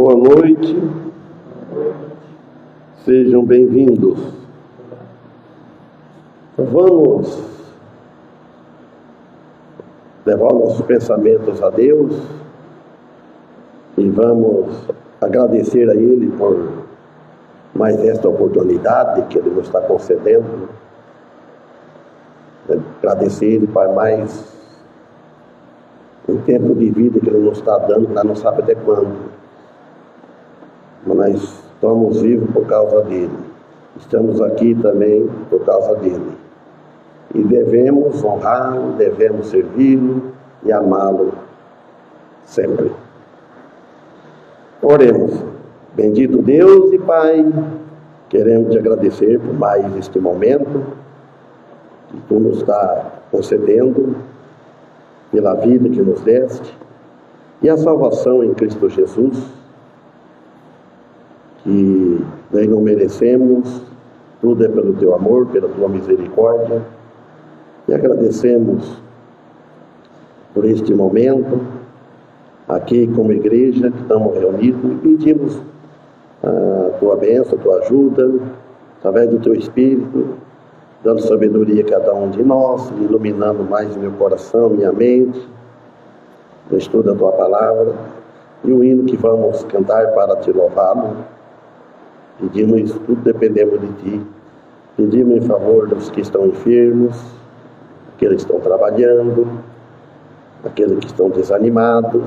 Boa noite, sejam bem-vindos. Vamos levar nossos pensamentos a Deus e vamos agradecer a Ele por mais esta oportunidade que Ele nos está concedendo. Agradecer Ele por mais um tempo de vida que Ele nos está dando, nós não sabemos até quando. Mas nós estamos vivos por causa dele. Estamos aqui também por causa dele. E devemos honrá-lo, devemos servi-lo e amá-lo sempre. Oremos. Bendito Deus e Pai, queremos te agradecer por mais este momento que tu nos está concedendo, pela vida que nos deste e a salvação em Cristo Jesus, que nós não merecemos, tudo é pelo teu amor, pela tua misericórdia, e agradecemos por este momento, aqui como igreja, que estamos reunidos, e pedimos a tua bênção, a tua ajuda, através do teu Espírito, dando sabedoria a cada um de nós, iluminando mais meu coração, minha mente, no estudo da tua palavra, e o hino que vamos cantar para te louvá-lo. Pedimos isso, tudo dependemos de ti. Pedimos em favor dos que estão enfermos, aqueles que estão trabalhando, aqueles que estão desanimados.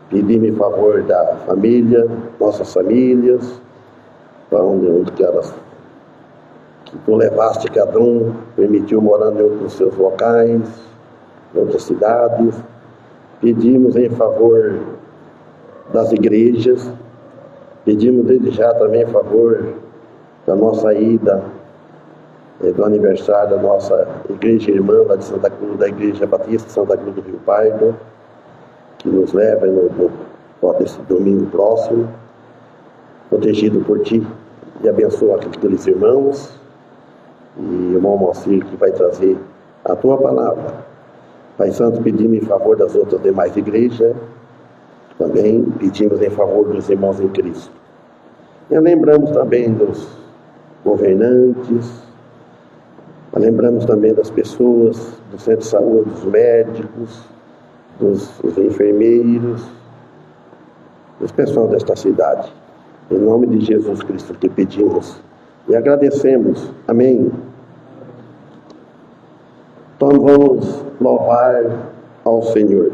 Pedimos em favor da família, nossas famílias, para onde que elas, que tu levaste cada um, permitiu morando em outros seus locais, em outras cidades. Pedimos em favor das igrejas. Pedimos desde já também em favor da nossa ida, do aniversário da nossa igreja irmã lá de Santa Cruz, da Igreja Batista de Santa Cruz do Rio Pardo, que nos leva nesse domingo próximo, protegido por ti, e abençoa aqueles irmãos, e o irmão Moacir que vai trazer a tua palavra. Pai Santo, pedimos em favor das outras demais igrejas, também pedimos em favor dos irmãos em Cristo. E lembramos também dos governantes, lembramos também das pessoas do centro de saúde, dos médicos, dos enfermeiros, dos pessoal desta cidade. Em nome de Jesus Cristo que pedimos e agradecemos. Amém. Então vamos louvar ao Senhor.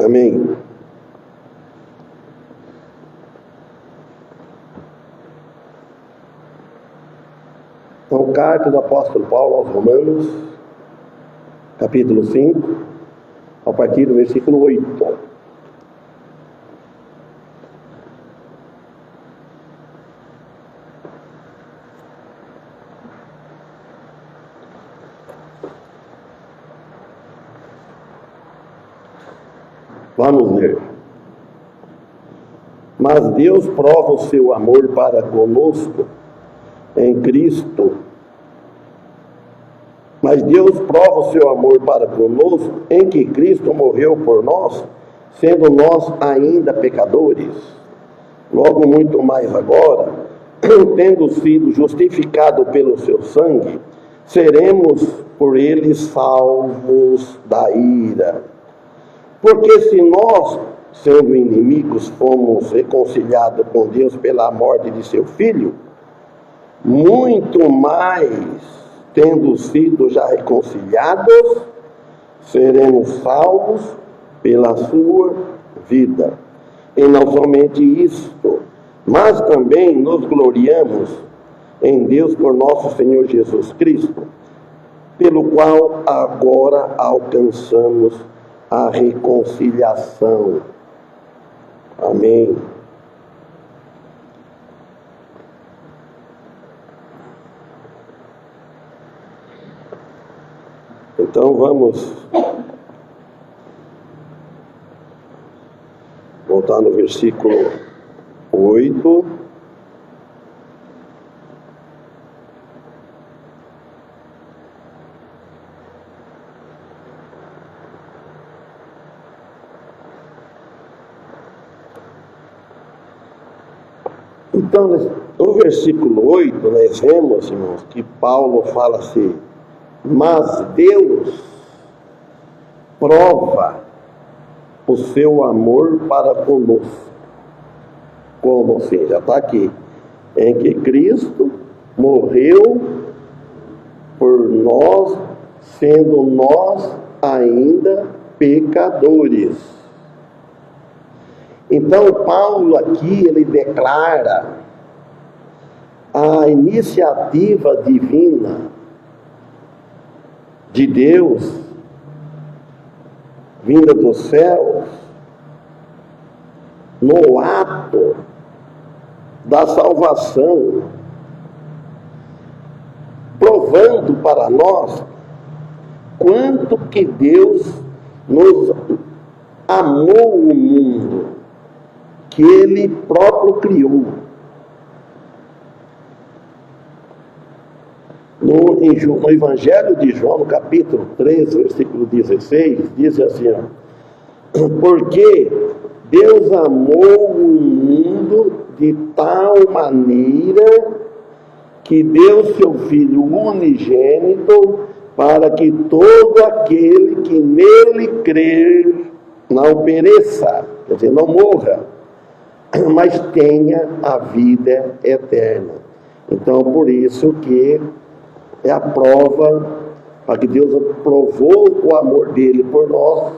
Amém. Então, carta do apóstolo Paulo aos Romanos, capítulo 5, a partir do versículo 8. Vamos ler. Mas Deus prova o seu amor para conosco em Cristo. Mas Deus prova o seu amor para conosco em que Cristo morreu por nós, sendo nós ainda pecadores. Logo muito mais agora, tendo sido justificado pelo seu sangue, seremos por ele salvos da ira. Porque se nós, sendo inimigos, fomos reconciliados com Deus pela morte de seu Filho, muito mais, tendo sido já reconciliados, seremos salvos pela sua vida. E não somente isto, mas também nos gloriamos em Deus por nosso Senhor Jesus Cristo, pelo qual agora alcançamos a reconciliação. Amém. Então vamos voltar no versículo 8. Então, no versículo 8, nós vemos, irmãos, que Paulo fala assim: mas Deus prova o seu amor para conosco. Como assim? Já está aqui. Em que Cristo morreu por nós, sendo nós ainda pecadores. Então, Paulo aqui, ele declara a iniciativa divina de Deus, vinda dos céus, no ato da salvação, provando para nós quanto que Deus nos amou o mundo que Ele próprio criou. No Evangelho de João, no capítulo 3, versículo 16, diz assim: porque Deus amou o mundo de tal maneira que deu seu Filho unigênito, para que todo aquele que nele crer não pereça, quer dizer, não morra, mas tenha a vida eterna. Então, por isso que é a prova, para que Deus provou o amor dele por nós,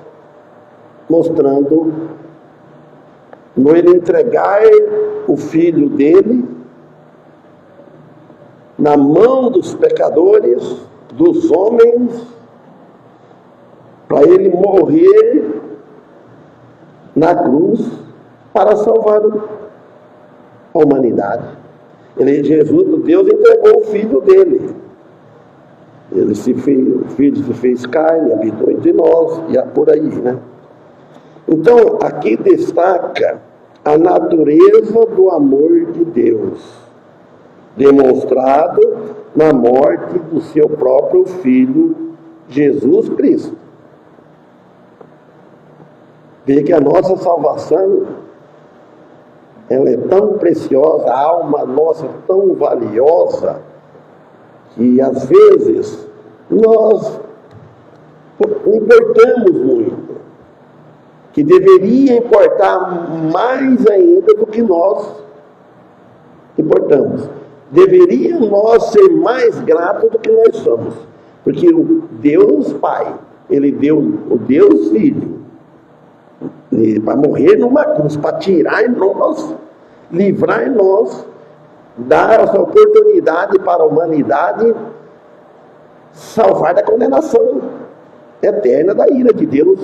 mostrando no ele entregar o Filho dele na mão dos pecadores, dos homens, para ele morrer na cruz para salvar a humanidade. Jesus, Deus entregou o Filho dele. O Filho se fez carne, habitou entre nós, e por aí, né? Então, aqui destaca a natureza do amor de Deus, demonstrado na morte do seu próprio Filho, Jesus Cristo. Vê que a nossa salvação, ela é tão preciosa, a alma nossa tão valiosa, que às vezes nós importamos muito, que deveria importar mais ainda do que nós importamos. Deveria nós ser mais gratos do que nós somos, porque o Deus Pai, Ele deu o Deus Filho, para morrer numa cruz, para tirar nós, livrar nós, dar essa oportunidade para a humanidade salvar da condenação eterna da ira de Deus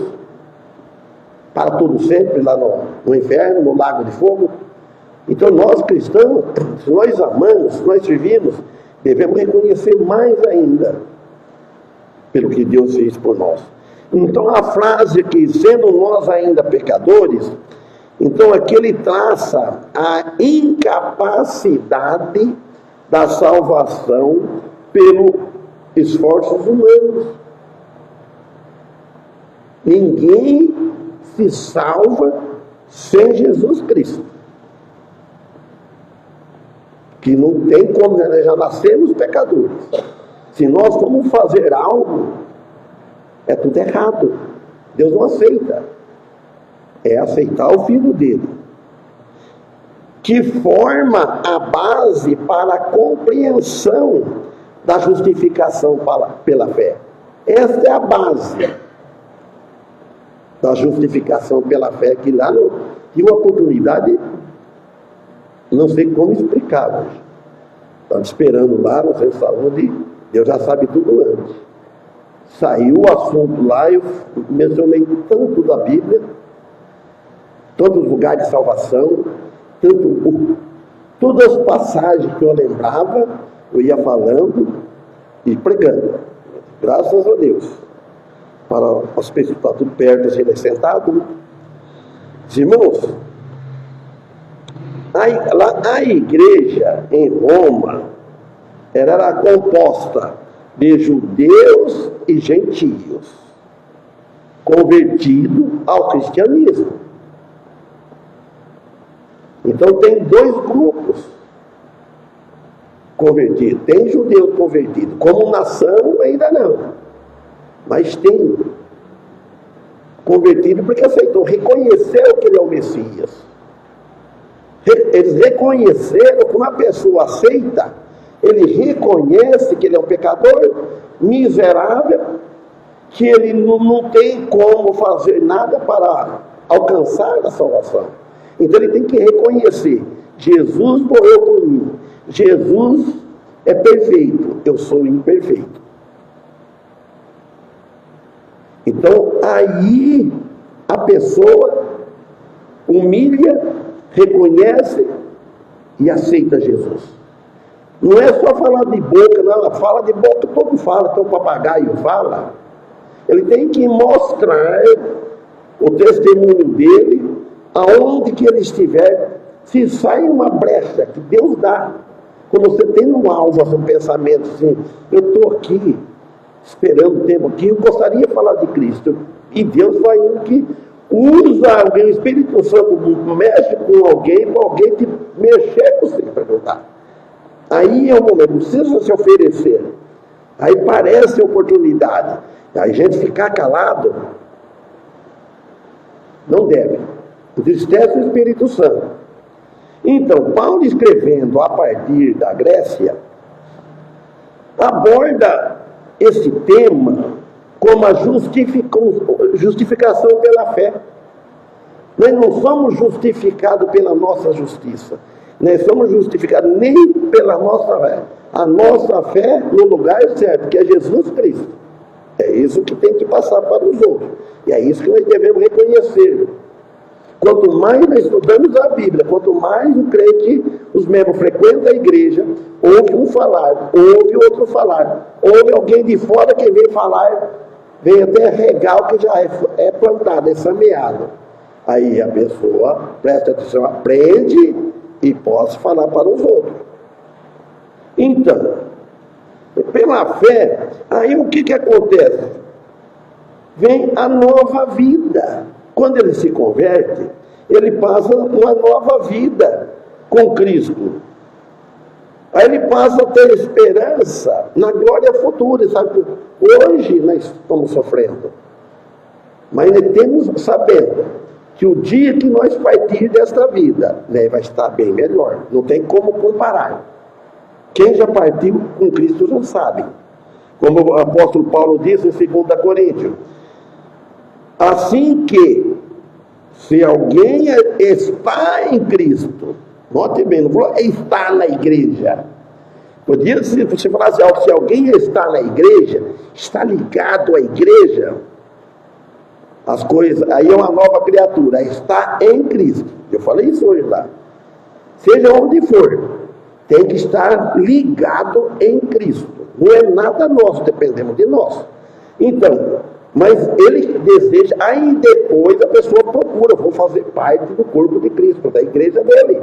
para todo sempre lá no inferno, no lago de fogo. Então nós cristãos, se nós amamos, se nós servimos, devemos reconhecer mais ainda pelo que Deus fez por nós. Então a frase que, sendo nós ainda pecadores, então aqui ele traça a incapacidade da salvação pelos esforços humanos. Ninguém se salva sem Jesus Cristo. Que não tem como, nós já nascemos pecadores. Se nós formos fazer algo, é tudo errado. Deus não aceita. É aceitar o Filho dele, que forma a base para a compreensão da justificação pela fé. Esta é a base da justificação pela fé, que lá tive uma oportunidade, não sei como explicar hoje. Estava esperando lá no centro de saúde, Deus já sabe tudo antes. Saiu o assunto lá, eu mencionei tanto da Bíblia, tantos lugares de salvação, todas as passagens que eu lembrava, eu ia falando e pregando. Graças a Deus. Para as pessoas que estão tudo perto, assim, sentado. Irmãos, a igreja em Roma era composta de judeus e gentios, convertidos ao cristianismo. Então tem dois grupos convertidos. Tem judeus convertidos. Como nação ainda não. Mas tem convertido porque aceitou, reconheceu que ele é o Messias. Eles reconheceram que uma pessoa aceita, ele reconhece que ele é um pecador miserável, que ele não tem como fazer nada para alcançar a salvação. Então ele tem que reconhecer: Jesus morreu por mim, Jesus é perfeito, eu sou imperfeito. Então aí a pessoa humilha, reconhece e aceita Jesus. Não é só falar de boca, não. Ela fala de boca, todo fala, até o papagaio fala. Ele tem que mostrar o testemunho dele, aonde que ele estiver. Se sai uma brecha que Deus dá, quando você tem um alvo, um pensamento assim: eu estou aqui, esperando o tempo aqui, eu gostaria de falar de Cristo. E Deus vai indo que usa alguém, o Espírito Santo mexe com alguém, para alguém te mexer com você, para ajudar. Aí é o momento, não precisa se oferecer. Aí parece oportunidade. Aí a gente ficar calado, não deve. Entristece o Espírito Santo. Então, Paulo, escrevendo a partir da Grécia, aborda esse tema como a justificação pela fé. Nós não somos justificados pela nossa justiça. Nós somos justificados nem pela nossa fé. A nossa fé no lugar certo, que é Jesus Cristo. É isso que tem que passar para os outros. E é isso que nós devemos reconhecer. Quanto mais nós estudamos a Bíblia, quanto mais o crente, os membros frequentam a igreja, ouve um falar, ouve outro falar, ouve alguém de fora que vem falar, vem até regar o que já é plantado, é semeado. Aí a pessoa presta atenção, aprende e pode falar para os outros. Então, pela fé, aí o que acontece? Vem a nova vida. Quando ele se converte, ele passa uma nova vida com Cristo. Aí ele passa a ter esperança na glória futura. Sabe? Hoje nós estamos sofrendo, mas nós temos sabendo que o dia que nós partir desta vida, né, vai estar bem melhor. Não tem como comparar. Quem já partiu com Cristo já sabe. Como o apóstolo Paulo disse em 2 Coríntios: assim que Se alguém está em Cristo, note bem, não falou está na igreja. Podia, se você falasse algo, se alguém está na igreja, está ligado à igreja, as coisas, aí é uma nova criatura, está em Cristo. Eu falei isso hoje lá. Seja onde for, tem que estar ligado em Cristo. Não é nada nosso, dependemos de nós. Então, mas ele deseja, aí depois a pessoa procura, vou fazer parte do corpo de Cristo, da igreja dele,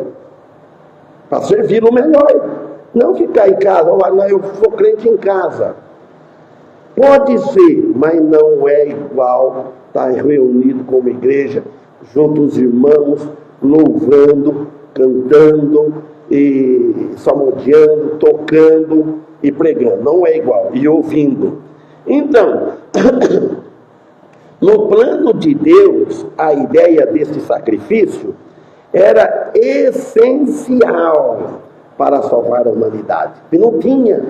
para servi-lo melhor. Não ficar em casa, não, eu sou crente em casa. Pode ser, mas não é igual estar reunido como igreja, junto aos irmãos, louvando, cantando, e salmodiando, tocando e pregando. Não é igual, e ouvindo. Então, no plano de Deus, a ideia desse sacrifício era essencial para salvar a humanidade. E não tinha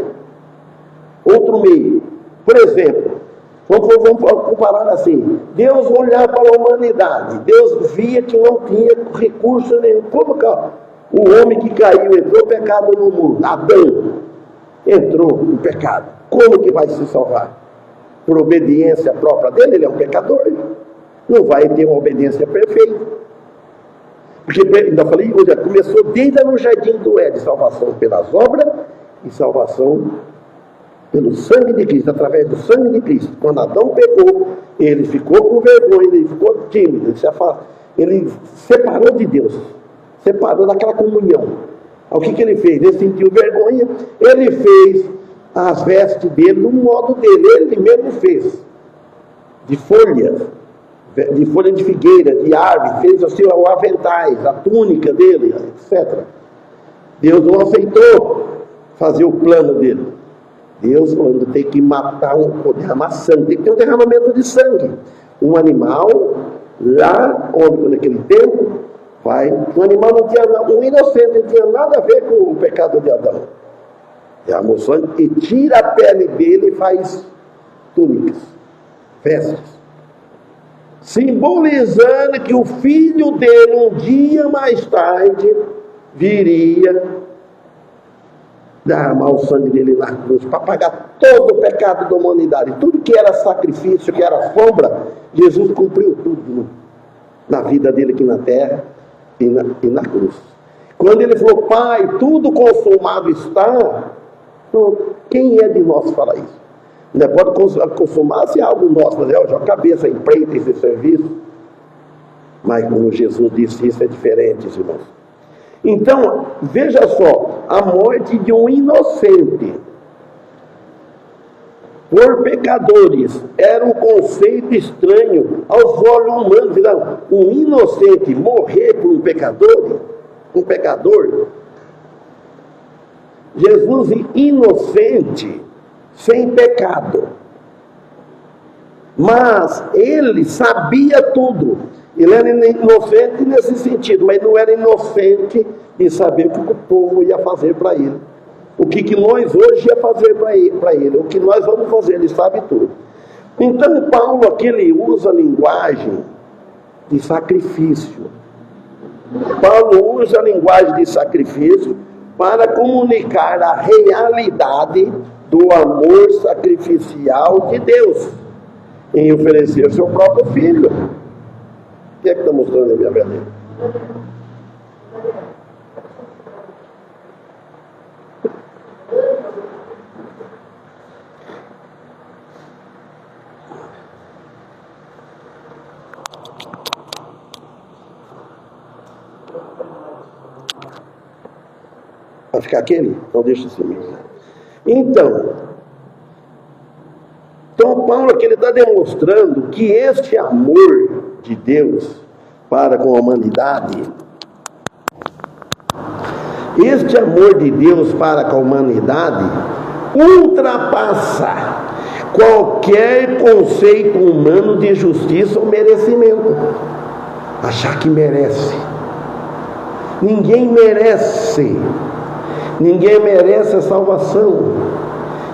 outro meio. Por exemplo, vamos comparar assim. Deus olhava para a humanidade. Deus via que não tinha recurso nenhum. Como o homem que caiu, entrou pecado no mundo, Adão, entrou no pecado. Como que vai se salvar? Por obediência própria dele? Ele é um pecador. Não vai ter uma obediência perfeita. Porque, ainda falei, hoje começou desde no jardim do Éden, salvação pelas obras e salvação pelo sangue de Cristo, através do sangue de Cristo. Quando Adão pecou, ele ficou com vergonha, ele ficou tímido, ele se afastou, ele separou de Deus, separou daquela comunhão. O que ele fez? Ele sentiu vergonha, ele fez as vestes dele do modo dele, ele mesmo fez, de folha de figueira, de árvore, fez assim o aventais, a túnica dele, etc. Deus não aceitou fazer o plano dele. Deus, quando tem que matar derramar sangue, tem que ter um derramamento de sangue. Um animal, lá onde naquele tempo, o animal não tinha nada, um inocente não tinha nada a ver com o pecado de Adão. Derramou sangue e tira a pele dele e faz túnicas, vestes. Simbolizando que o filho dele, um dia mais tarde, viria derramar o sangue dele na cruz, para pagar todo o pecado da humanidade. Tudo que era sacrifício, que era sombra, Jesus cumpriu tudo na vida dele aqui na terra e na cruz. Quando ele falou, Pai, tudo consumado está, quem é de nós falar isso? Não pode consumar se é algo nosso, fazer a cabeça empreita esse serviço. Mas como Jesus disse, isso é diferente, irmãos. Então, veja só, a morte de um inocente por pecadores era um conceito estranho aos olhos humanos. Não, um inocente morrer por um pecador, Jesus inocente, sem pecado, mas ele sabia tudo. Ele era inocente nesse sentido, mas não era inocente em saber o que o povo ia fazer para ele, o que nós hoje ia fazer para ele, o que nós vamos fazer, ele sabe tudo. Então Paulo aqui ele usa a linguagem de sacrifício. Paulo usa a linguagem de sacrifício para comunicar a realidade do amor sacrificial de Deus em oferecer o seu próprio filho. O que é que está mostrando a minha verdade? Vai ficar aquele? Então deixa assim mesmo. Então Paulo aqui ele está demonstrando que este amor de Deus para com a humanidade, este amor de Deus para com a humanidade ultrapassa qualquer conceito humano de justiça ou merecimento. Achar que merece. Ninguém merece a salvação,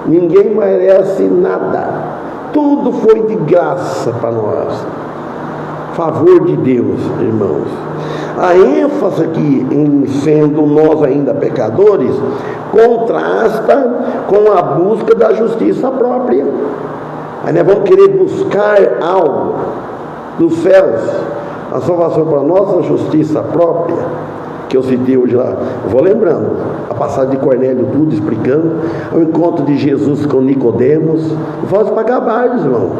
ninguém merece nada, tudo foi de graça para nós. favor de Deus, irmãos. A ênfase aqui em sendo nós ainda pecadores contrasta com a busca da justiça própria. Aí nós vamos querer buscar algo dos céus, a salvação para a nossa justiça própria, que eu citei hoje lá. Eu vou lembrando a passagem de Cornélio, tudo explicando, o encontro de Jesus com Nicodemos. Voz para gabardos, irmão.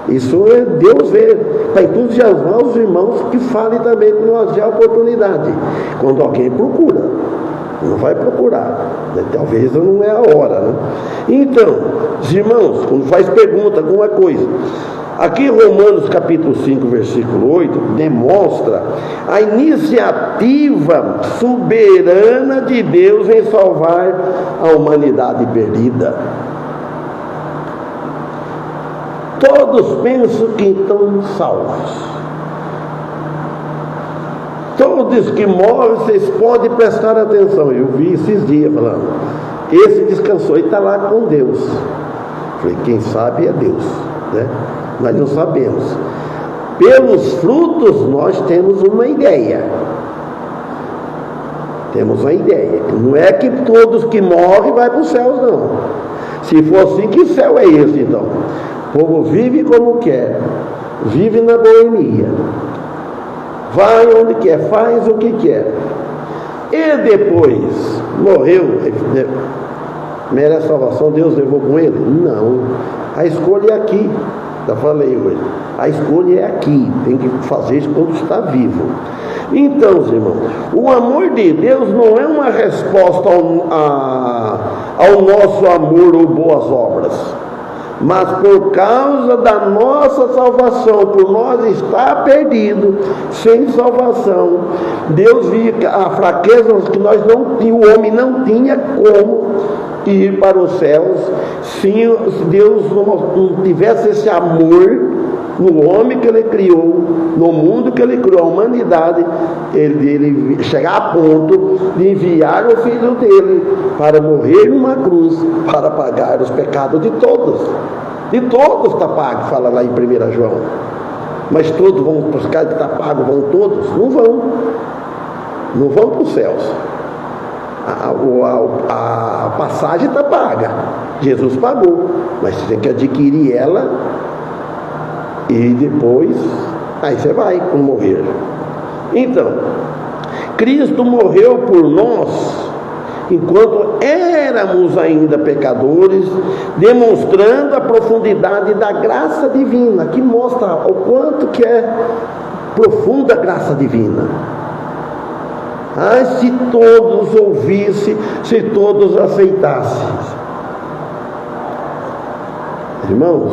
Isso é Deus vê, para entusiasmar os irmãos que falem também com nós de oportunidade. Quando alguém procura, não vai procurar, né? Talvez não é a hora, né? Então, os irmãos, quando faz pergunta, alguma coisa, aqui Romanos capítulo 5, versículo 8, demonstra a iniciativa soberana de Deus em salvar a humanidade perdida. Todos pensam que estão salvos. Todos que morrem, vocês podem prestar atenção. Eu vi esses dias falando, esse descansou e está lá com Deus. Falei, quem sabe é Deus, né? Nós não sabemos. Pelos frutos nós temos uma ideia. Temos uma ideia. Não é que todos que morrem vão para os céus, não. Se for assim, que céu é esse então? O povo vive como quer, vive na boemia, vai onde quer, faz o que quer, e depois morreu, merece salvação, Deus levou com ele? Não, a escolha é aqui. Já falei hoje, a escolha é aqui, tem que fazer isso quando está vivo. Então, irmãos, o amor de Deus não é uma resposta ao nosso amor ou boas obras, mas por causa da nossa salvação, por nós estar perdido, sem salvação, Deus via a fraqueza que nós não tínhamos, o homem não tinha como ir para os céus, se Deus não tivesse esse amor no homem que Ele criou, no mundo que Ele criou, a humanidade, ele chegar a ponto de enviar o Filho dele para morrer numa cruz, para pagar os pecados de todos. De todos está pago, fala lá em 1 João. Mas todos vão para os caras que está pago, vão todos? Não vão. Não vão para os céus. A passagem está paga. Jesus pagou. Mas você tem que adquirir ela e depois, aí você vai com morrer. Então, Cristo morreu por nós enquanto éramos ainda pecadores, demonstrando a profundidade da graça divina, que mostra o quanto que é profunda a graça divina. Se todos ouvissem, se todos aceitassem. Irmãos,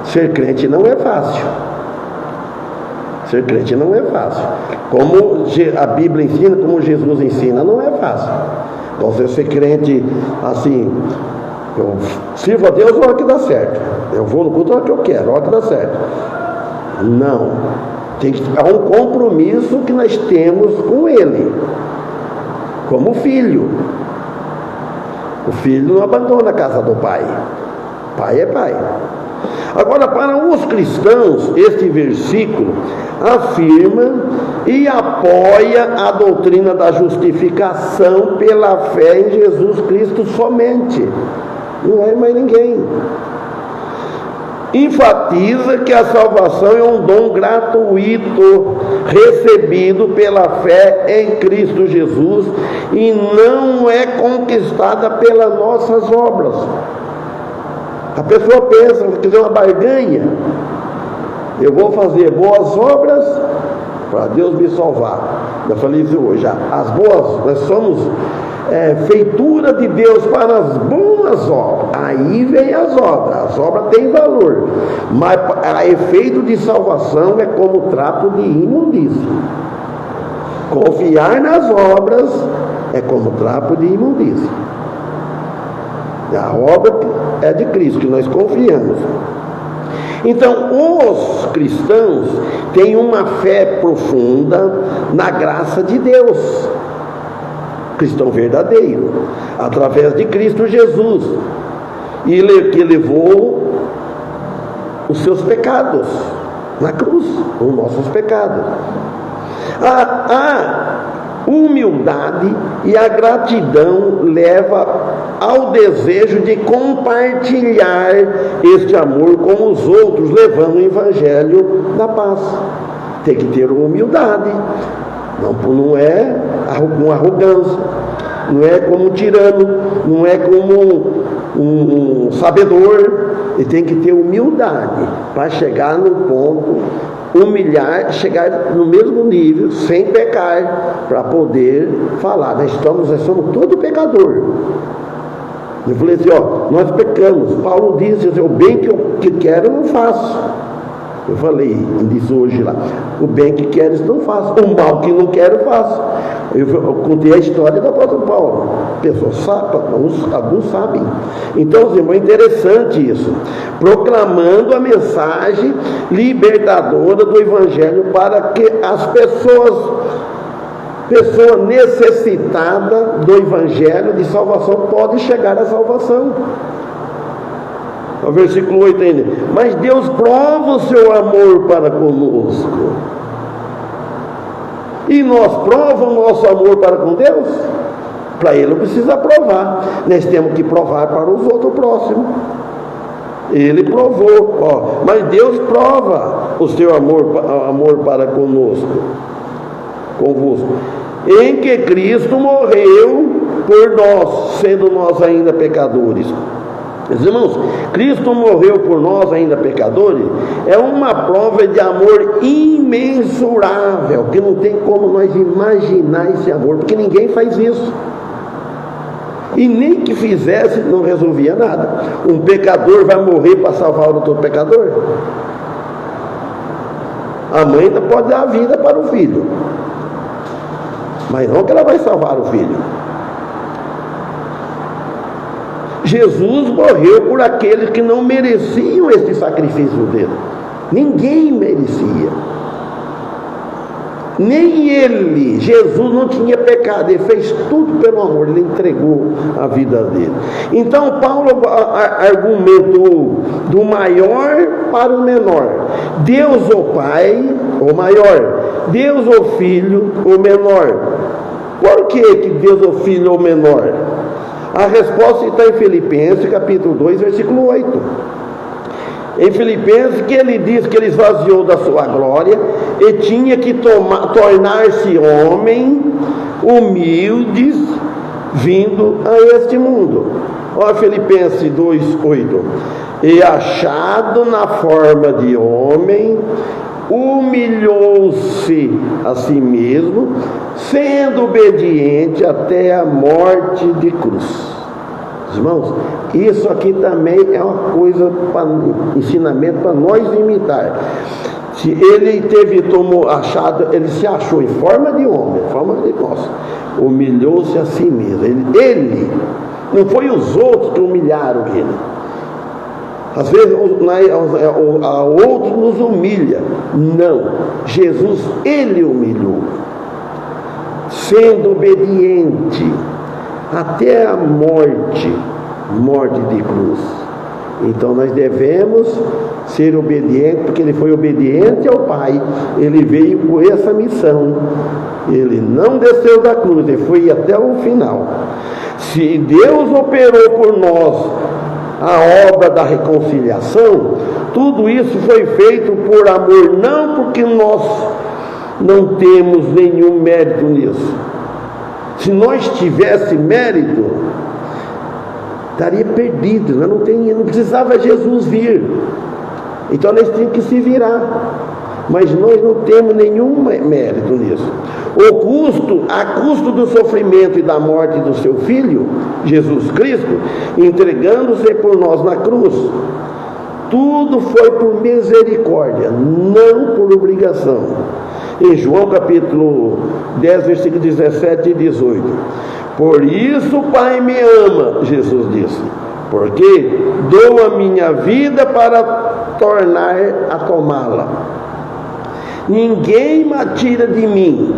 ser crente não é fácil. Ser crente não é fácil. Como a Bíblia ensina, como Jesus ensina, não é fácil. Você ser crente assim, eu sirvo a Deus, a hora que dá certo. Eu vou no culto a hora que eu quero, a hora que dá certo. Não. Há um compromisso que nós temos com Ele, como filho. O filho não abandona a casa do pai. Pai é pai. Agora, para os cristãos, este versículo afirma e apoia a doutrina da justificação pela fé em Jesus Cristo somente. Não é mais ninguém. Enfatiza que a salvação é um dom gratuito recebido pela fé em Cristo Jesus e não é conquistada pelas nossas obras. A pessoa pensa, vou fazer uma barganha, eu vou fazer boas obras para Deus me salvar. Eu falei isso hoje, as boas, nós somos feitura de Deus para as boas obras. Aí vem as obras têm valor, mas a efeito de salvação é como trapo de imundícia. Confiar nas obras é como trapo de imundícia. A obra é de Cristo, que nós confiamos. Então, os cristãos têm uma fé profunda na graça de Deus. Cristão verdadeiro, através de Cristo Jesus. E que levou os seus pecados na cruz, os nossos pecados. A humildade e a gratidão leva ao desejo de compartilhar este amor com os outros, levando o evangelho da paz. Tem que ter humildade, não é com arrogância, não é como um tirano, não é como um sabedor. Ele tem que ter humildade para chegar no ponto, humilhar, chegar no mesmo nível, sem pecar, para poder falar. Nós somos todo pecador. Eu falei assim, nós pecamos. Paulo disse assim, o bem que quero eu não faço. Eu falei, disse hoje lá, o bem que queres não faço, o mal que não quero faço. Eu contei a história do apóstolo Paulo. Pessoas sabem, alguns sabem. Então, irmãos, é interessante isso. Proclamando a mensagem libertadora do evangelho para que as pessoa necessitada do evangelho de salvação pode chegar à salvação. O versículo 8 ainda. Mas Deus prova o seu amor para conosco. E nós provamos o nosso amor para com Deus? Para Ele não precisa provar. Nós temos que provar para os outros próximos. Ele provou. Mas Deus prova o seu amor para convosco. Em que Cristo morreu por nós, sendo nós ainda pecadores. Meus irmãos, Cristo morreu por nós ainda pecadores, é uma prova de amor imensurável, que não tem como nós imaginar esse amor, porque ninguém faz isso. E nem que fizesse, não resolvia nada. Um pecador vai morrer para salvar o outro pecador? A mãe ainda pode dar a vida para o filho, mas não que ela vai salvar o filho. Jesus morreu por aqueles que não mereciam esse sacrifício dele. Ninguém merecia. Nem ele. Jesus não tinha pecado. Ele fez tudo pelo amor. Ele entregou a vida dele. Então Paulo argumentou do maior para o menor. Deus o Pai, o maior. Deus o Filho, o menor. Por que Deus o Filho é o menor? A resposta está em Filipenses, capítulo 2, versículo 8. Em Filipenses, que ele diz que ele esvaziou da sua glória e tinha que tornar-se homem, humildes, vindo a este mundo. Olha Filipenses 2, 8. E achado na forma de homem, humilhou-se a si mesmo, sendo obediente até a morte de cruz. Irmãos, isso aqui também é uma coisa, ensinamento para nós imitar. Se ele ele se achou em forma de homem, em forma de nós, humilhou-se a si mesmo. Ele, não foi os outros que humilharam ele. Às vezes a outro nos humilha. Não, Jesus, ele humilhou, sendo obediente até a morte de cruz. Então nós devemos ser obedientes, porque ele foi obediente ao Pai. Ele veio com essa missão. Ele não desceu da cruz, ele foi até o final. Se Deus operou por nós a obra da reconciliação, tudo isso foi feito por amor, não porque nós não temos nenhum mérito nisso. Se nós tivéssemos mérito, estaria perdido. Não precisava Jesus vir. Então nós tínhamos que se virar. Mas nós não temos nenhum mérito nisso. A custo do sofrimento e da morte do seu Filho, Jesus Cristo, entregando-se por nós na cruz, tudo foi por misericórdia, não por obrigação. Em João capítulo 10, versículo 17 e 18. Por isso o Pai me ama, Jesus disse, porque dou a minha vida para tornar a tomá-la. Ninguém me tira de mim,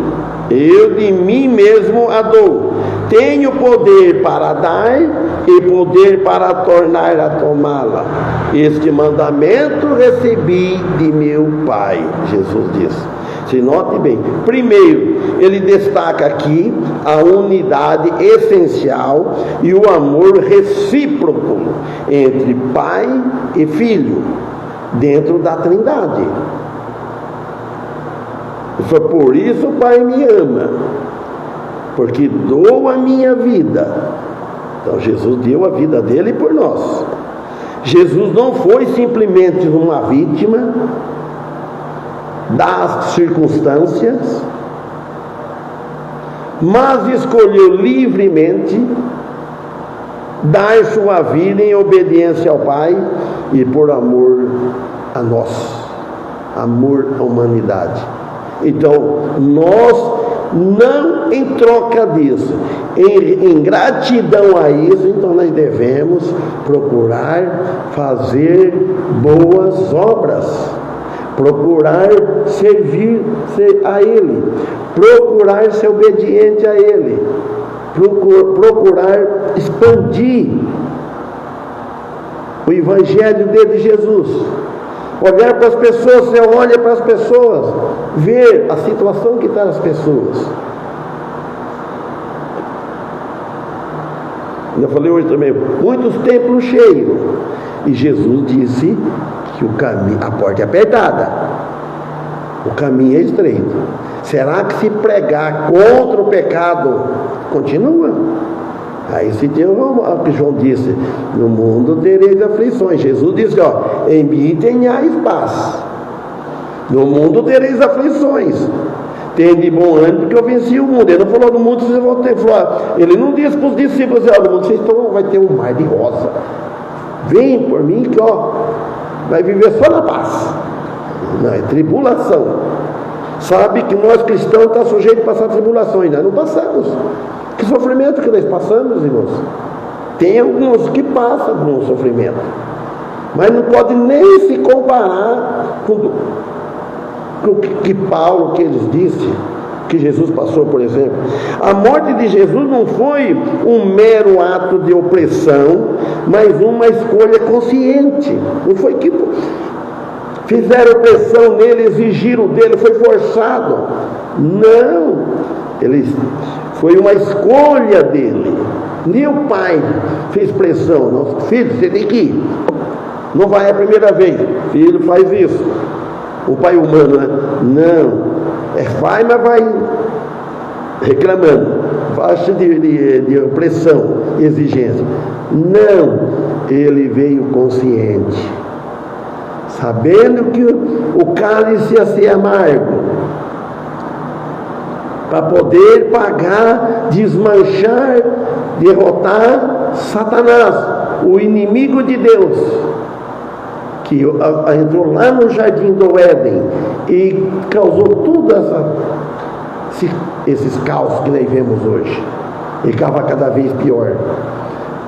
eu de mim mesmo a dou. Tenho poder para dar e poder para tornar a tomá-la. Este mandamento recebi de meu Pai. Jesus disse. Se note bem, primeiro, ele destaca aqui a unidade essencial e o amor recíproco entre pai e filho, dentro da Trindade. Foi por isso o Pai me ama, porque dou a minha vida. Então Jesus deu a vida dele por nós. Jesus não foi simplesmente uma vítima das circunstâncias, mas escolheu livremente dar sua vida em obediência ao Pai e por amor a nós, amor à humanidade. Então, nós não, em troca disso, em gratidão a isso, então nós devemos procurar fazer boas obras, procurar servir a Ele, procurar ser obediente a Ele, procurar expandir o Evangelho de Jesus. Olhar para as pessoas, você olha para as pessoas, ver a situação que está as pessoas. Eu falei hoje também, muitos templos cheios, e Jesus disse que o caminho, a porta é apertada, o caminho é estreito. Será que se pregar contra o pecado, continua? Aí se tem o que João disse, no mundo tereis aflições. Jesus disse, em mim tenhais paz, no mundo tereis aflições, tem de bom ânimo que eu venci o mundo. Ele não falou do mundo, vocês vão ter. Ele não disse para os discípulos, do mundo, vocês vai ter um mar de rosa, vem por mim que vai viver só na paz. Não, é tribulação. Sabe que nós cristãos estamos sujeitos a passar tribulações, nós não passamos. Que sofrimento que nós passamos, irmãos? Tem alguns que passam por um sofrimento, mas não pode nem se comparar com o que Paulo, que eles disse, que Jesus passou, por exemplo. A morte de Jesus não foi um mero ato de opressão, mas uma escolha consciente. Não foi que fizeram opressão nele, exigiram dele, foi forçado. Não, foi uma escolha dele. Nem o pai fez pressão. Não, filho, você tem que ir. Não vai a primeira vez. Filho, faz isso. O pai humano, né? Não. Vai, mas vai reclamando. Faixa de opressão, exigência. Não. Ele veio consciente, sabendo que o cálice ia ser amargo, para poder pagar, desmanchar, derrotar Satanás, o inimigo de Deus, que entrou lá no jardim do Éden e causou todos esses caos que nós vemos hoje, e estava cada vez pior.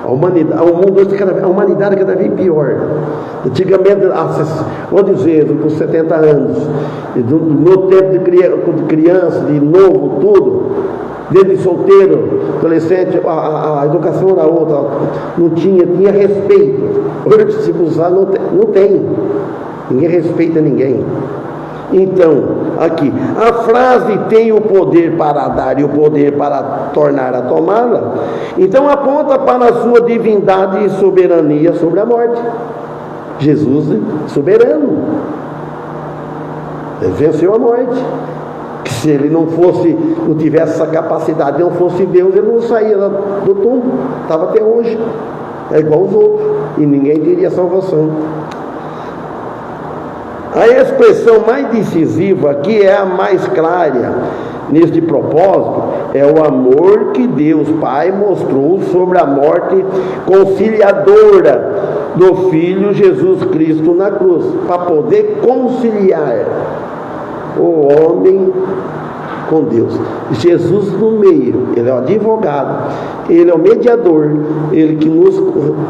A humanidade cada vez pior. Antigamente, vou dizer, com 70 anos, no tempo de criança, de novo, tudo, desde solteiro, adolescente, a educação era outra, não tinha respeito. Hoje, se usar, não tem. Ninguém respeita ninguém. Então, aqui, a frase tem o poder para dar e o poder para tornar a tomá-la, então aponta para a sua divindade e soberania sobre a morte. Jesus é soberano, ele venceu a morte. Que se ele não tivesse essa capacidade, não fosse Deus, ele não saía do túmulo, estava até hoje, é igual os outros, e ninguém teria salvação. A expressão mais decisiva, que é a mais clara neste propósito, é o amor que Deus Pai mostrou sobre a morte conciliadora do Filho Jesus Cristo na cruz, para poder conciliar o homem com Deus. Jesus no meio, ele é o advogado, ele é o mediador, ele que nos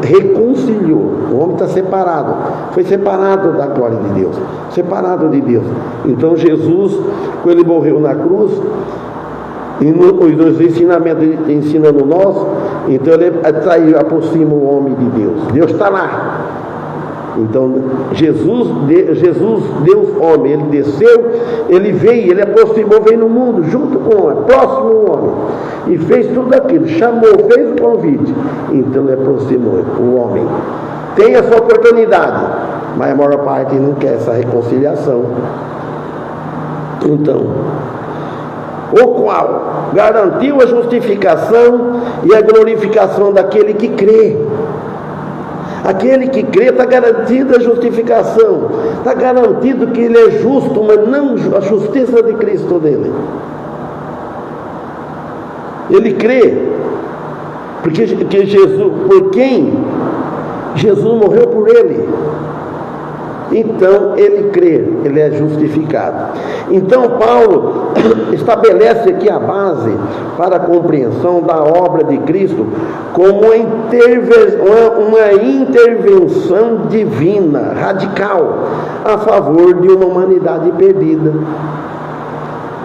reconciliou. O homem está separado, foi separado da glória de Deus, separado de Deus. Então Jesus, quando ele morreu na cruz, e nos ensinamentos ele ensinando nós, então ele aproxima o homem de Deus. Deus está lá. Então Jesus, Deus homem, ele desceu, ele veio, ele aproximou, veio no mundo junto com o homem, próximo ao homem, e fez tudo aquilo, chamou, fez o convite. Então ele aproximou o homem. Tem essa oportunidade, mas a maior parte não quer essa reconciliação. Então, o qual garantiu a justificação e a glorificação daquele que crê. Aquele que crê está garantido a justificação, está garantido que ele é justo, mas não a justiça de Cristo dele. Ele crê, porque Jesus, por quem Jesus morreu por ele. Então ele crê, ele é justificado. Então Paulo estabelece aqui a base para a compreensão da obra de Cristo como uma intervenção divina, radical, a favor de uma humanidade perdida,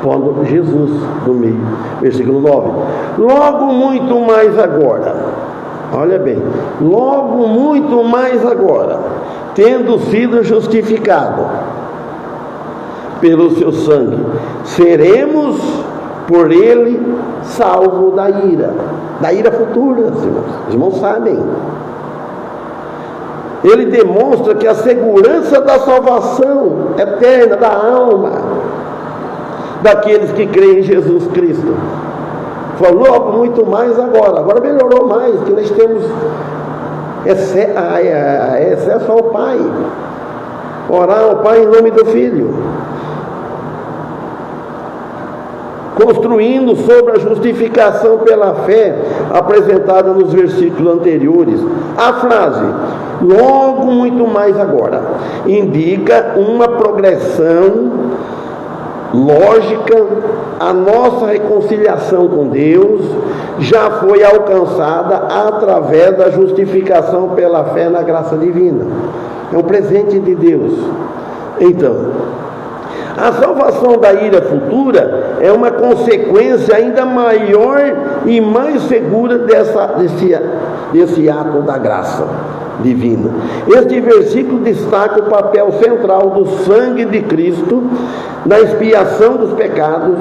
pondo Jesus no meio. Versículo 9. Logo muito mais agora, olha bem, logo muito mais agora, tendo sido justificado pelo seu sangue, seremos por ele salvos da ira futura. Os irmãos sabem. Ele demonstra que a segurança da salvação eterna da alma daqueles que creem em Jesus Cristo. Falou muito mais agora melhorou mais, que nós temos excesso ao Pai, orar ao Pai em nome do Filho, construindo sobre a justificação pela fé apresentada nos versículos anteriores. A frase logo muito mais agora indica uma progressão lógica. A nossa reconciliação com Deus já foi alcançada através da justificação pela fé na graça divina. É um presente de Deus. Então, a salvação da ira futura é uma consequência ainda maior e mais segura desse ato da graça divina. Este versículo destaca o papel central do sangue de Cristo na expiação dos pecados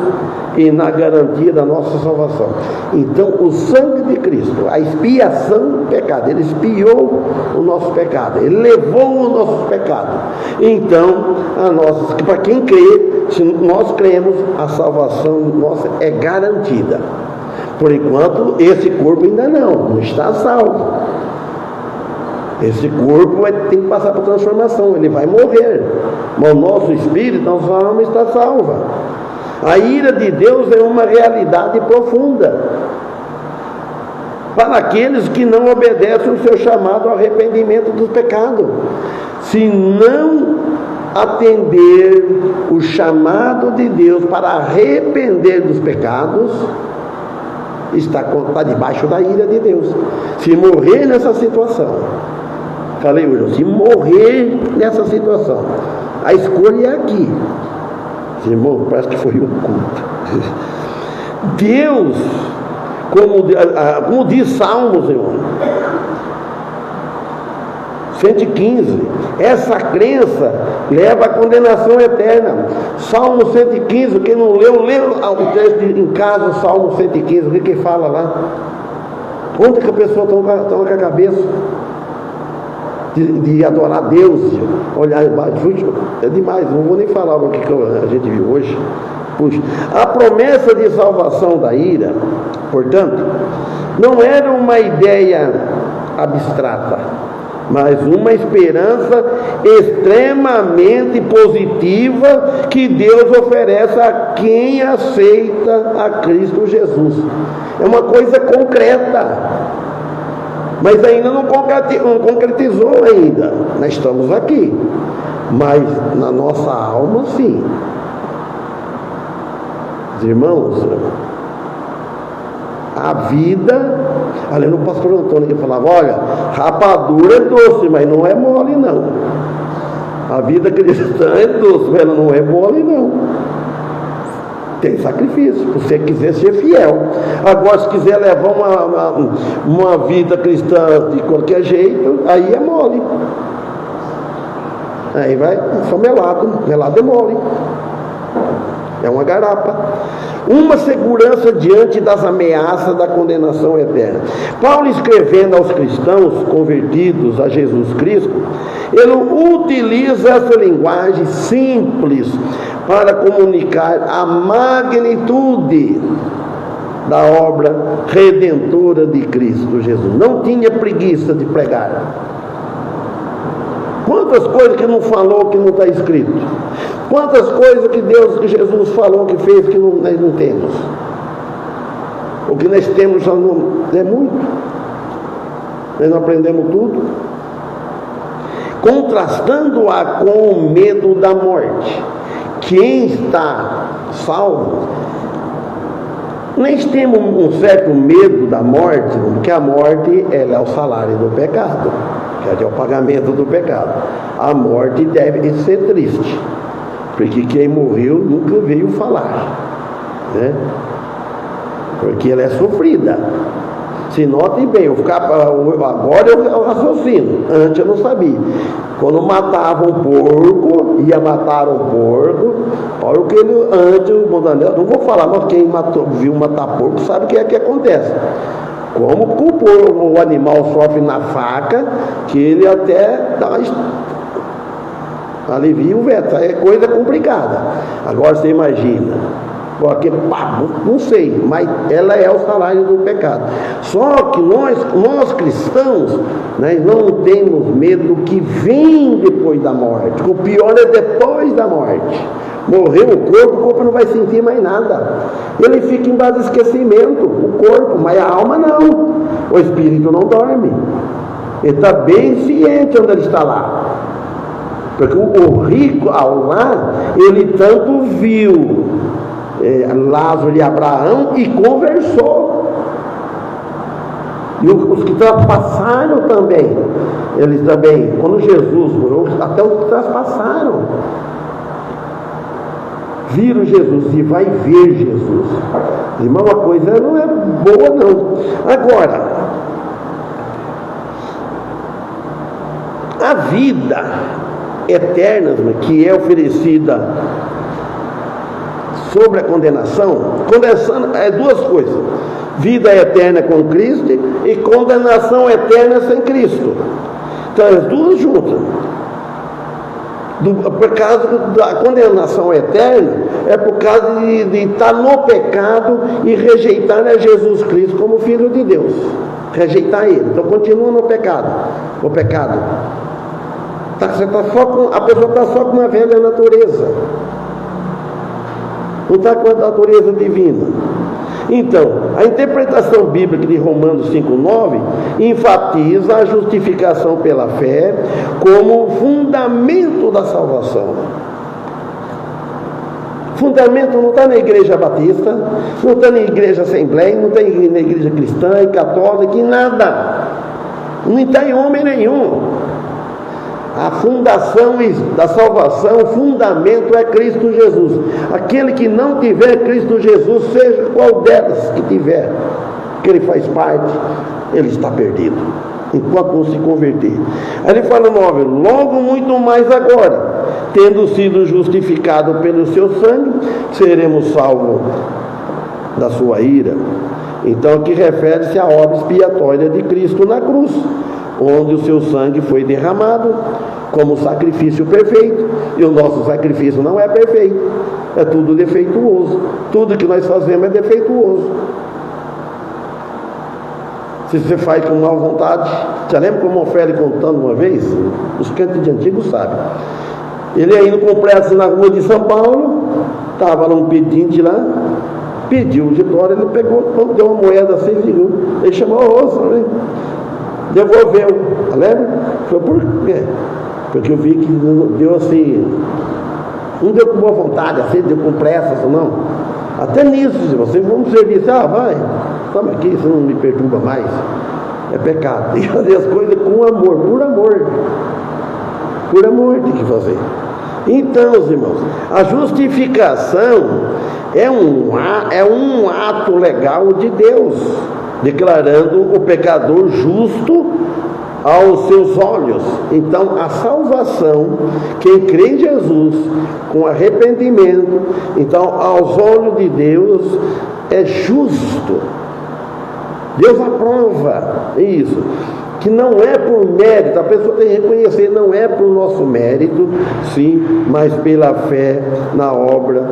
e na garantia da nossa salvação. Então, o sangue de Cristo, a expiação do pecado, ele expiou o nosso pecado, ele levou o nosso pecado. Então, para quem crê, se nós cremos, a salvação nossa é garantida. Por enquanto, esse corpo ainda não está salvo. Esse corpo tem que passar por transformação, ele vai morrer, mas o nosso espírito, nossa alma está salva. A ira de Deus é uma realidade profunda para aqueles que não obedecem o seu chamado ao arrependimento dos pecados. Se não atender o chamado de Deus para arrepender dos pecados, está debaixo da ira de Deus. Se morrer nessa situação, falei hoje, se morrer nessa situação, a escolha é aqui. Irmão, parece que foi um culto. Deus, como diz Salmos, irmão, 115, essa crença leva à condenação eterna. Salmo 115, quem não leu, lê o texto em casa, o Salmo 115, o que fala lá? Onde que a pessoa toma com a cabeça? De adorar Deus, olhar embaixo, é demais, não vou nem falar o que a gente viu hoje. Puxa, a promessa de salvação da ira, portanto, não era uma ideia abstrata, mas uma esperança extremamente positiva que Deus oferece a quem aceita a Cristo Jesus. É uma coisa concreta, mas ainda não concretizou ainda. Nós estamos aqui, mas na nossa alma sim. Irmãos, a vida, ali no pastor Antônio que falava, olha, rapadura é doce, mas não é mole não. A vida cristã é doce, mas ela não é mole não. Tem sacrifício, se você quiser ser fiel. Agora, se quiser levar uma vida cristã de qualquer jeito, aí é mole. Aí vai só melado é mole. É uma garapa. Uma segurança diante das ameaças da condenação eterna. Paulo, escrevendo aos cristãos convertidos a Jesus Cristo, ele utiliza essa linguagem simples para comunicar a magnitude da obra redentora de Cristo Jesus. Não tinha preguiça de pregar. Quantas coisas que não falou que não está escrito? Quantas coisas que Jesus falou que fez que nós não temos? O que nós temos já não é muito. Nós não aprendemos tudo. Contrastando-a com o medo da morte. Quem está salvo, nós temos um certo medo da morte, porque a morte ela é o salário do pecado, que é o pagamento do pecado. A morte deve ser triste, porque quem morreu nunca veio falar, né? Porque ela é sofrida. Se notem bem, agora eu raciocino, antes eu não sabia. Quando matavam um porco, ia matar um porco, olha o que ele, antes, não vou falar, mas quem viu matar porco sabe o que é que acontece. Como o animal sofre na faca, que ele até alivia o veto, é coisa complicada. Agora você imagina, porque, não sei, mas ela é o salário do pecado. Só que nós cristãos, né, não temos medo do que vem depois da morte. O pior é depois da morte. Morreu o corpo não vai sentir mais nada. Ele fica em base de esquecimento, o corpo, mas a alma não. O espírito não dorme. Ele está bem ciente onde ele está lá. Porque o rico, ao lá, ele tanto viu Lázaro e Abraão e conversou. E os que traspassaram também, eles também, quando Jesus morreu, até os que traspassaram viram Jesus e vai ver Jesus. Irmão, uma coisa não é boa não. Agora, a vida eterna que é oferecida sobre a condenação é duas coisas: vida eterna com Cristo e condenação eterna sem Cristo. Então as duas juntas. Por causa da condenação eterna é por causa de estar no pecado e rejeitar a Jesus Cristo como Filho de Deus, rejeitar Ele. Então continua no pecado. A pessoa está só com uma velha natureza, não está com a natureza divina. Então, a interpretação bíblica de Romanos 5,9 enfatiza a justificação pela fé como fundamento da salvação. Fundamento não está na igreja batista, não está na igreja assembleia, não está na igreja cristã e católica, e nada. Não está em homem nenhum. A fundação da salvação, o fundamento é Cristo Jesus. Aquele que não tiver Cristo Jesus, seja qual delas que tiver, que ele faz parte, ele está perdido, enquanto não se converter. Aí ele fala 9: logo muito mais agora, tendo sido justificado pelo seu sangue, seremos salvos da sua ira. Então aqui refere-se à obra expiatória de Cristo na cruz, onde o seu sangue foi derramado como sacrifício perfeito, e o nosso sacrifício não é perfeito, é tudo defeituoso. Tudo que nós fazemos é defeituoso. Se você faz com má vontade, você lembra como o Ofélia contando uma vez? Os crentes de antigo sabem. Ele ia indo com pressa na rua de São Paulo, estava lá um pedinte lá, pediu de glória, ele pegou, deu uma moeda assim, ele chamou o osso, né? Devolveu, lembra? Falou, por quê? Porque eu vi que deu assim, não deu com boa vontade, assim, deu com pressa, não. Até nisso, se vocês vão servir, vai, toma aqui, você não me perturba mais. É pecado. Tem que fazer as coisas com amor, por amor. Por amor tem que fazer. Então, irmãos, a justificação é um ato legal de Deus, declarando o pecador justo aos seus olhos. Então, a salvação, quem crê em Jesus com arrependimento, então, aos olhos de Deus, é justo. Deus aprova isso, que não é por mérito, a pessoa tem que reconhecer, não é por nosso mérito, sim, mas pela fé na obra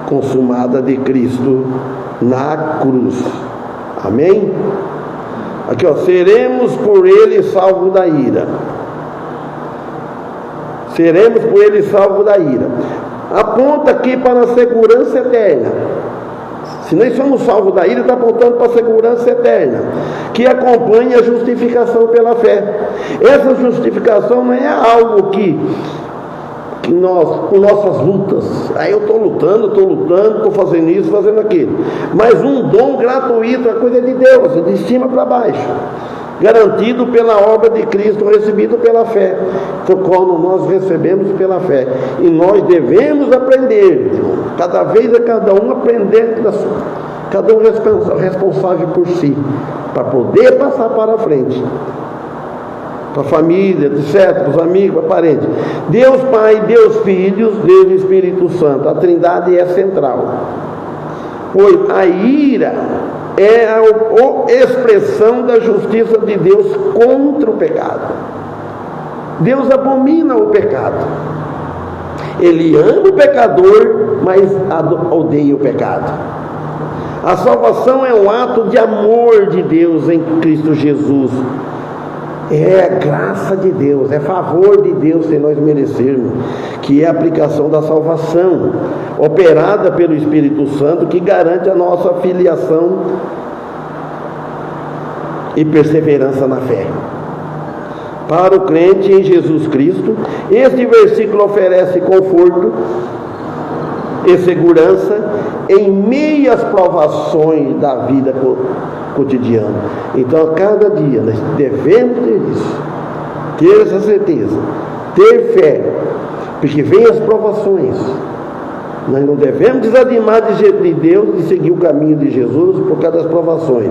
consumada de Cristo na cruz. Amém? Aqui, ó, seremos por ele salvos da ira. Seremos por ele salvos da ira. Aponta aqui para a segurança eterna. Se nós somos salvos da ira, está apontando para a segurança eterna, que acompanha a justificação pela fé. Essa justificação não é algo que nós, com nossas lutas, aí eu estou lutando, estou fazendo isso, fazendo aquilo, mas um dom gratuito, a coisa de Deus, de cima para baixo, garantido pela obra de Cristo, recebido pela fé, quando nós recebemos pela fé, e nós devemos aprender, cada vez a cada um aprender, cada um responsável por si, para poder passar para frente, para a família, etc., para os amigos, para parentes. Deus Pai, Deus Filho, Deus Espírito Santo, a Trindade é central, pois a ira é a expressão da justiça de Deus contra o pecado. Deus abomina o pecado, Ele ama o pecador, mas odeia o pecado. A salvação é um ato de amor de Deus em Cristo Jesus, é graça de Deus, é favor de Deus sem nós merecermos, que é a aplicação da salvação, operada pelo Espírito Santo, que garante a nossa filiação e perseverança na fé. Para o crente em Jesus Cristo, este versículo oferece conforto e segurança em meio às provações da vida cotidiana. Então, a cada dia nós devemos ter isso, ter essa certeza, ter fé, porque vem as provações. Nós não devemos desanimar de Deus e seguir o caminho de Jesus por causa das provações,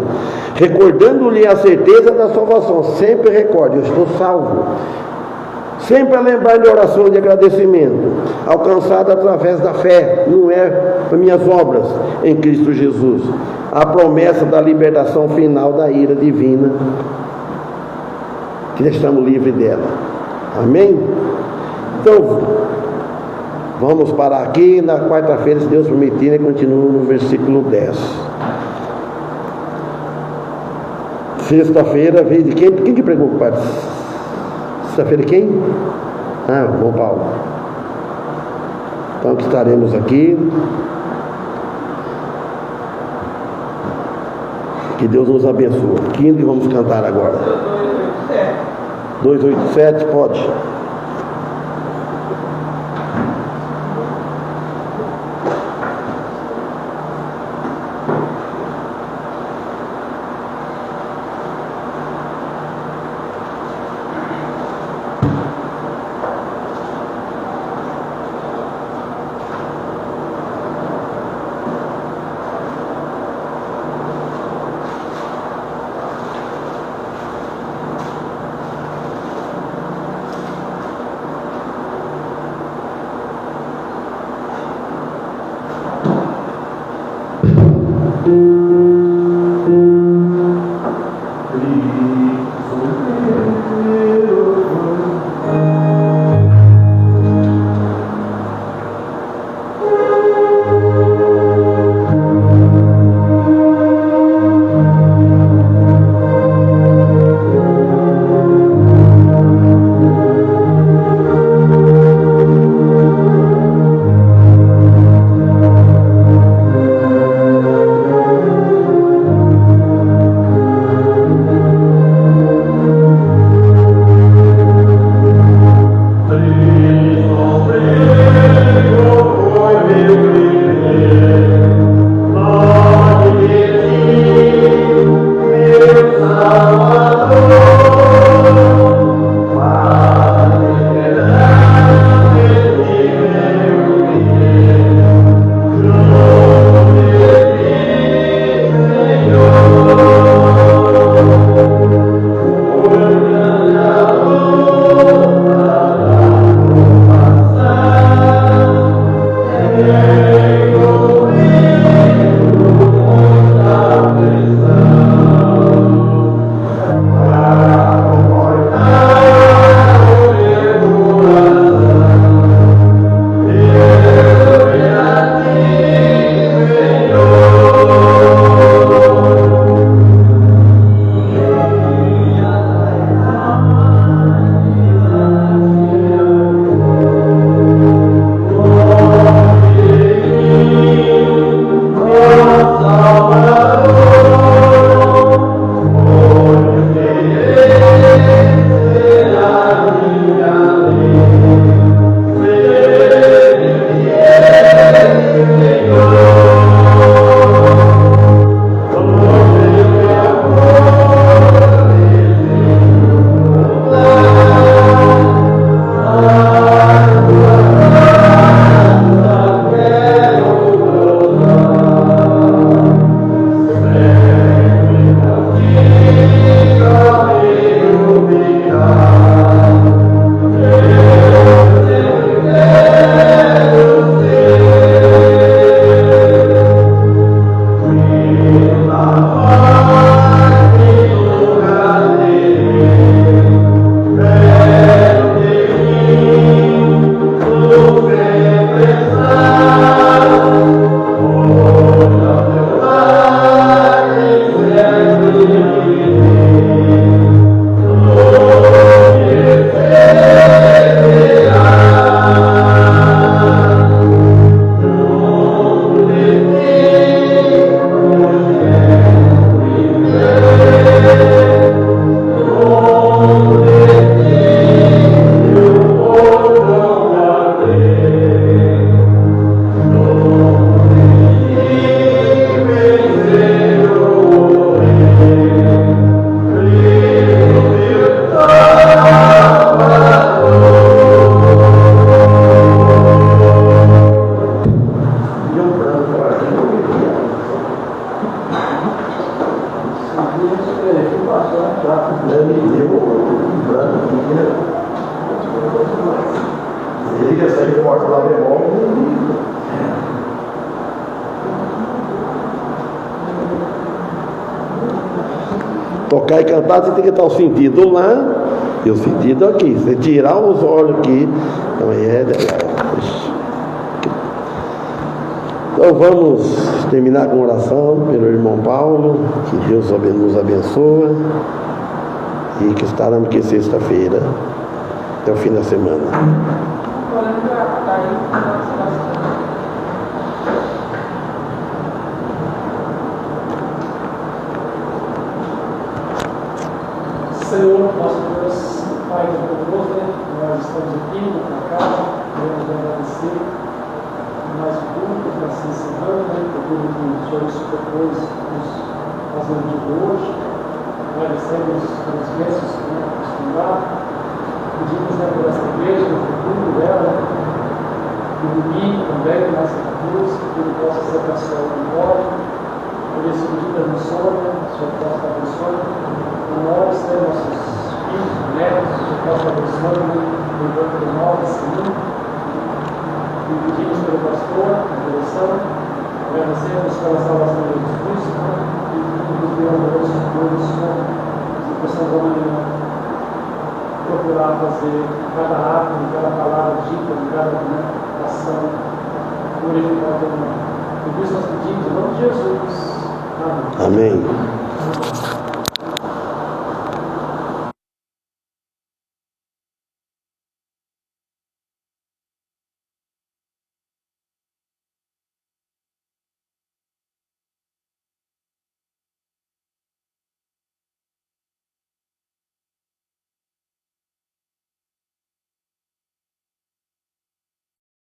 recordando-lhe a certeza da salvação. Sempre recorde, eu estou salvo. Sempre a lembrar de oração de agradecimento, alcançada através da fé, não é por minhas obras, em Cristo Jesus. A promessa da libertação final da ira divina, que estamos livres dela. Amém? Então, vamos parar aqui. Na quarta-feira, se Deus permitir, continua no versículo 10. Sexta-feira, veio de quem? Quem que pregou, pai? Sexta-feira quem? Ah, o bom Paulo. Então, que estaremos aqui. Que Deus nos abençoe. Quinto, e vamos cantar agora. 287, pode. misericórdia lá devolve. Tocar e cantar, você tem que estar o sentido lá e o sentido aqui. Você tirar os olhos aqui, também Então vamos terminar com oração pelo irmão Paulo, que Deus nos abençoe e que estaremos aqui sexta-feira, até o fim da semana. Senhor, nosso Deus, Pai poderoso, nós estamos aqui na casa, queremos agradecer mais um culto que está se encerrando, por tudo que o Senhor nos propôs nos fazendo de hoje. Agradecemos pelas bênçãos que nos tem dado, pedimos por essa igreja, no futuro dela, no domingo também, nessa cruz, que tudo possa ser para a sua glória. Por esse pedido da Sônia, o Senhor possa abençoar. Nós temos nossos filhos, netos, que possa abençoar no banco de nós, Senhor. E pedimos pelo pastor, a direção, agradecemos pela salvação de Jesus Cristo, e pedimos pelo amor do Senhor, que possamos amanhã procurar fazer cada ato, cada palavra dita, cada ação, glorificar o teu nome. Por isso nós pedimos, em nome de Jesus. Amém. Amém.